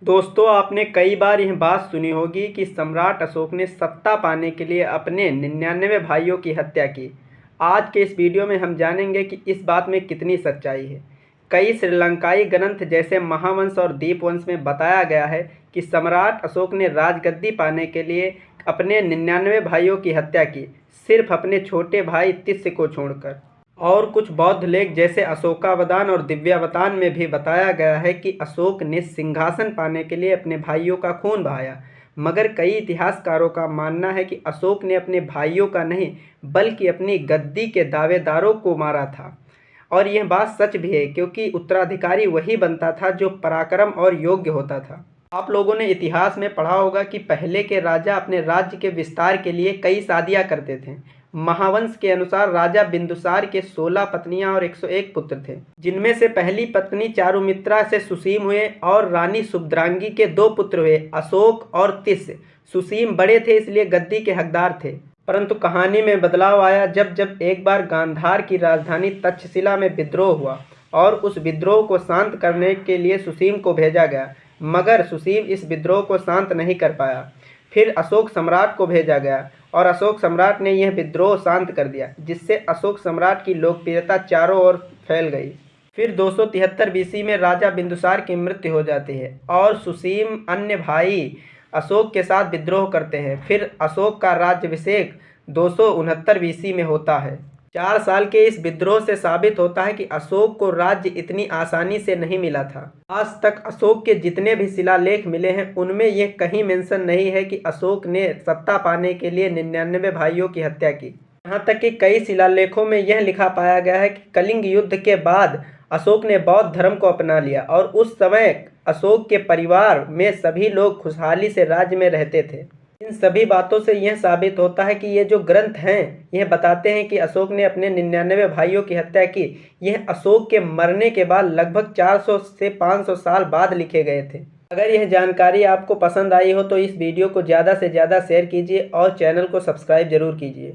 दोस्तों, आपने कई बार यह बात सुनी होगी कि सम्राट अशोक ने सत्ता पाने के लिए अपने 99 भाइयों की हत्या की। आज के इस वीडियो में हम जानेंगे कि इस बात में कितनी सच्चाई है। कई श्रीलंकाई ग्रंथ जैसे महावंश और दीपवंश में बताया गया है कि सम्राट अशोक ने राजगद्दी पाने के लिए अपने 99 भाइयों की हत्या की, सिर्फ अपने छोटे भाई तिस्य को छोड़कर। और कुछ बौद्ध लेख जैसे अशोकावदान और दिव्यावतान में भी बताया गया है कि अशोक ने सिंहासन पाने के लिए अपने भाइयों का खून बहाया। मगर कई इतिहासकारों का मानना है कि अशोक ने अपने भाइयों का नहीं बल्कि अपनी गद्दी के दावेदारों को मारा था। और यह बात सच भी है, क्योंकि उत्तराधिकारी वही बनता था जो पराक्रम और योग्य होता था। आप लोगों ने इतिहास में पढ़ा होगा कि पहले के राजा अपने राज्य के विस्तार के लिए कई शादियां करते थे। महावंश के अनुसार राजा बिंदुसार के 16 पत्नियां और 101 पुत्र थे, जिनमें से पहली पत्नी चारुमित्रा से सुसीम हुए और रानी सुभद्रांगी के 2 पुत्र हुए, अशोक और तिस्य। सुसीम बड़े थे, इसलिए गद्दी के हकदार थे। परंतु कहानी में बदलाव आया जब जब एक बार गांधार की राजधानी तक्षशिला में विद्रोह हुआ और उस विद्रोह को शांत करने के लिए सुसीम को भेजा गया। मगर सुसीम इस विद्रोह को शांत नहीं कर पाया। फिर अशोक सम्राट को भेजा गया और अशोक सम्राट ने यह विद्रोह शांत कर दिया, जिससे अशोक सम्राट की लोकप्रियता चारों ओर फैल गई। फिर 273 बीसी में राजा बिंदुसार की मृत्यु हो जाती है और सुसीम अन्य भाई अशोक के साथ विद्रोह करते हैं। फिर अशोक का राज्याभिषेक 269 बीसी में होता है। 4 साल के इस विद्रोह से साबित होता है कि अशोक को राज्य इतनी आसानी से नहीं मिला था। आज तक अशोक के जितने भी शिलालेख मिले हैं, उनमें यह कहीं मेंशन नहीं है कि अशोक ने सत्ता पाने के लिए 99 भाइयों की हत्या की। यहाँ तक कि कई शिलालेखों में यह लिखा पाया गया है कि कलिंग युद्ध के बाद अशोक ने बौद्ध धर्म को अपना लिया और उस समय अशोक के परिवार में सभी लोग खुशहाली से राज्य में रहते थे। इन सभी बातों से यह साबित होता है कि ये जो ग्रंथ हैं, यह बताते हैं कि अशोक ने अपने 99 भाइयों की हत्या की। यह अशोक के मरने के बाद लगभग 400 से 500 साल बाद लिखे गए थे। अगर यह जानकारी आपको पसंद आई हो तो इस वीडियो को ज़्यादा से ज़्यादा शेयर कीजिए और चैनल को सब्सक्राइब जरूर कीजिए।